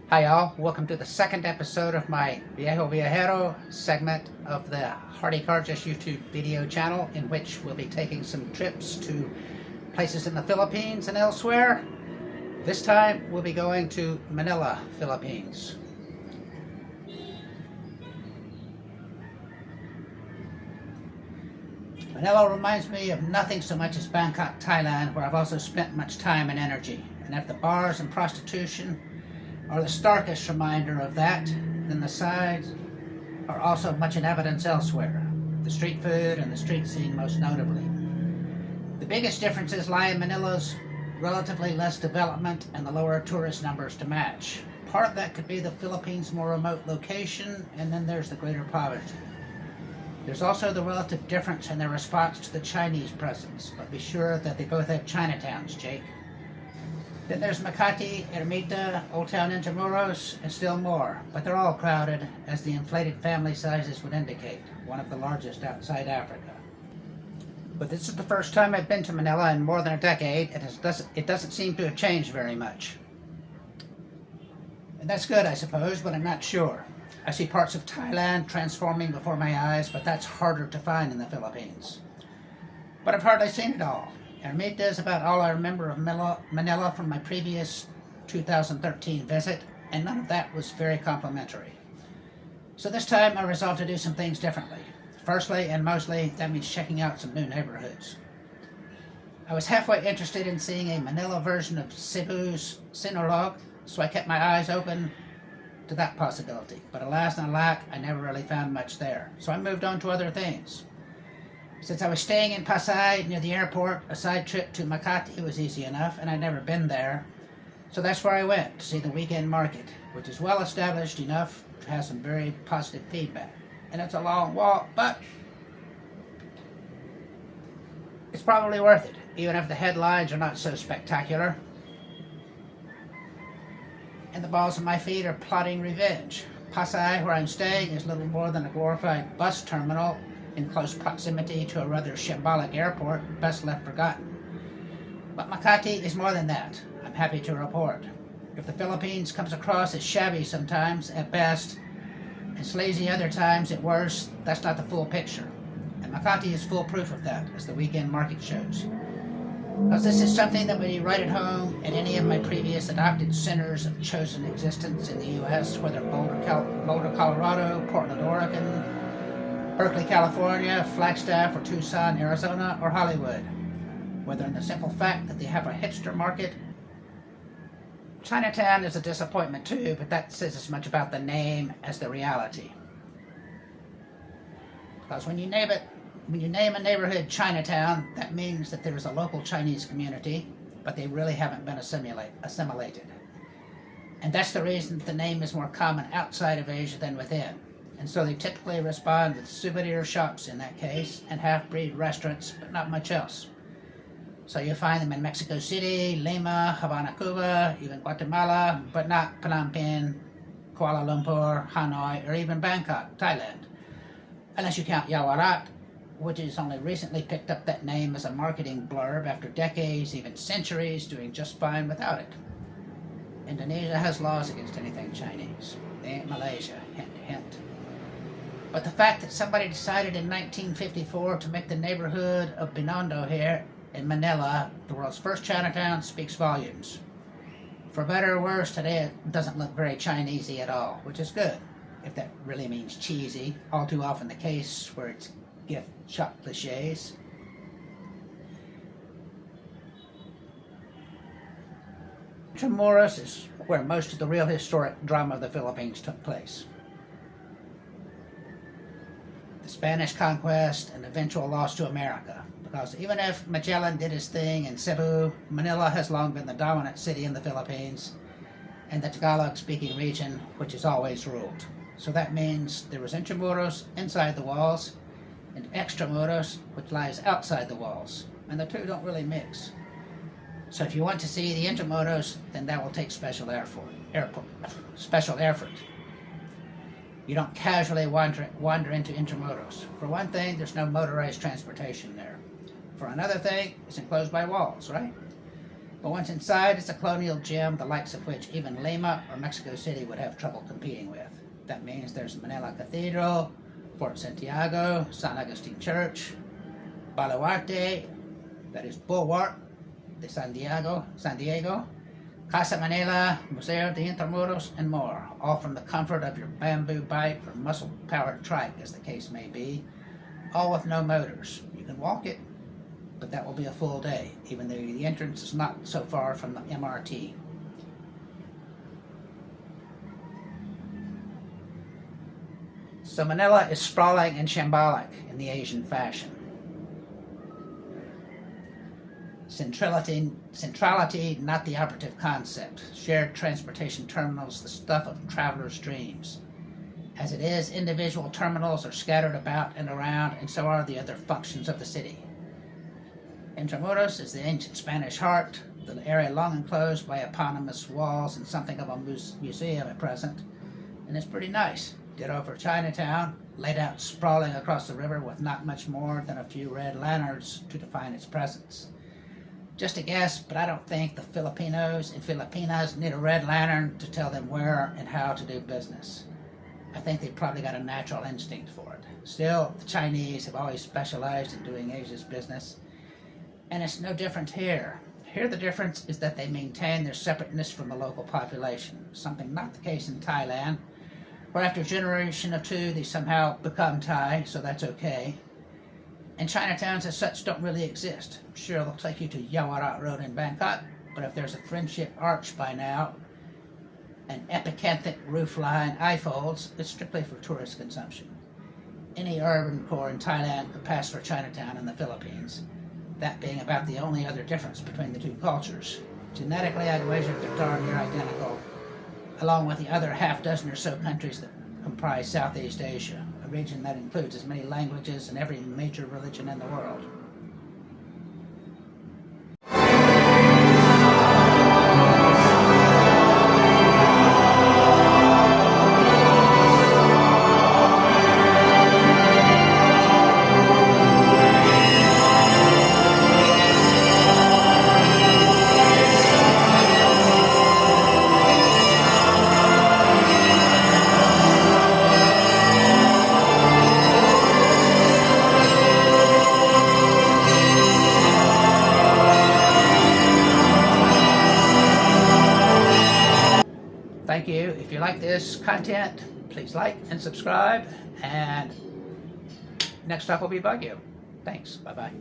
Hi y'all, welcome to the second episode of my Viejo, Viajero segment of the Hardy Carges YouTube video channel, in which we'll be taking some trips to places in the Philippines and elsewhere. This time we'll be going to Manila, Philippines. Manila reminds me of nothing so much as Bangkok, Thailand, where I've also spent much time and energy. And if the bars and prostitution are the starkest reminder of that, then the sides are also much in evidence elsewhere. The street food and the street scene most notably. The biggest differences lie in Manila's relatively less development and the lower tourist numbers to match. Part of that could be the Philippines' more remote location, and then there's the greater poverty. There's also the relative difference in their response to the Chinese presence, but be sure that they both have Chinatowns, Jake. Then there's Makati, Ermita, Old Town Intramuros, and still more, but they're all crowded, as the inflated family sizes would indicate, one of the largest outside Africa. But this is the first time I've been to Manila in more than a decade, and it doesn't seem to have changed very much. And that's good, I suppose, but I'm not sure. I see parts of Thailand transforming before my eyes, but that's harder to find in the Philippines. But I've hardly seen it all. Ermita is about all I remember of Manila from my previous 2013 visit, and none of that was very complimentary. So this time I resolved to do some things differently. Firstly, and mostly, that means checking out some new neighborhoods. I was halfway interested in seeing a Manila version of Cebu's Sinulog, so I kept my eyes open to that possibility. But alas and alack, I never really found much there, so I moved on to other things. Since I was staying in Pasay near the airport, a side trip to Makati was easy enough, and I'd never been there. So that's where I went, to see the weekend market, which is well established enough to have some very positive feedback. And it's a long walk, but it's probably worth it, even if the headlines are not so spectacular. And the balls of my feet are plotting revenge. Pasay, where I'm staying, is little more than a glorified bus terminal in close proximity to a rather shambolic airport, best left forgotten. But Makati is more than that, I'm happy to report. If the Philippines comes across as shabby sometimes, at best, and sleazy other times at worst, that's not the full picture. And Makati is full proof of that, as the weekend market shows. Because this is something that would be right at home in any of my previous adopted centers of chosen existence in the U.S., whether Boulder, Colorado, Portland, Oregon, Berkeley, California, Flagstaff, or Tucson, Arizona, or Hollywood. Whether in the simple fact that they have a hipster market. Chinatown is a disappointment too, but that says as much about the name as the reality. Because when you name a neighborhood Chinatown, that means that there is a local Chinese community, but they really haven't been assimilated. And that's the reason that the name is more common outside of Asia than within. And so they typically respond with souvenir shops in that case, and half-breed restaurants, but not much else. So you find them in Mexico City, Lima, Havana, Cuba, even Guatemala, but not Phnom Penh, Kuala Lumpur, Hanoi, or even Bangkok, Thailand. Unless you count Yaowarat, which has only recently picked up that name as a marketing blurb after decades, even centuries, doing just fine without it. Indonesia has laws against anything Chinese. They ain't Malaysia, hint, hint. But the fact that somebody decided in 1954 to make the neighborhood of Binondo here in Manila the world's first Chinatown speaks volumes. For better or worse, today it doesn't look very Chinesey at all, which is good, if that really means cheesy, all too often the case where it's gift shop cliches. Intramuros is where most of the real historic drama of the Philippines took place. The Spanish conquest and eventual loss to America. Because even if Magellan did his thing in Cebu, Manila has long been the dominant city in the Philippines and the Tagalog-speaking region, which has always ruled. So that means there was Intramuros inside the walls and Extramuros, which lies outside the walls, and the two don't really mix. So if you want to see the Intramuros, then that will take special effort. You don't casually wander into Intramuros. For one thing, there's no motorized transportation there. For another thing, it's enclosed by walls, right? But once inside, it's a colonial gem, the likes of which even Lima or Mexico City would have trouble competing with. That means there's Manila Cathedral, Fort Santiago, San Agustin Church, Baluarte, that is Bulwark de San Diego, Casa Manila, Museo de Intramuros, and more, all from the comfort of your bamboo bike or muscle-powered trike, as the case may be, all with no motors. You can walk it, but that will be a full day, even though the entrance is not so far from the MRT. So Manila is sprawling and shambolic in the Asian fashion. Centrality, not the operative concept. Shared transportation terminals, the stuff of travelers' dreams. As it is, individual terminals are scattered about and around, and so are the other functions of the city. Intramuros is the ancient Spanish heart, the area long enclosed by eponymous walls and something of a museum at present, and it's pretty nice. Ditto for Chinatown, laid out sprawling across the river with not much more than a few red lanterns to define its presence. Just a guess, but I don't think the Filipinos and Filipinas need a red lantern to tell them where and how to do business. I think they've probably got a natural instinct for it. Still, the Chinese have always specialized in doing Asia's business, and it's no different here. Here the difference is that they maintain their separateness from the local population, something not the case in Thailand, where after a generation or two they somehow become Thai, so that's okay. And Chinatowns as such don't really exist. Sure, they'll take you to Yawarat Road in Bangkok, but if there's a Friendship Arch by now, and epicanthic roofline eyefolds, it's strictly for tourist consumption. Any urban core in Thailand could pass for Chinatown in the Philippines, that being about the only other difference between the two cultures. Genetically, I'd wager they're darn near identical, along with the other half dozen or so countries that comprise Southeast Asia, a region that includes as many languages and every major religion in the world. Thank you. If you like this content, please like and subscribe, and next up will be Viejo. Thanks. Bye-bye.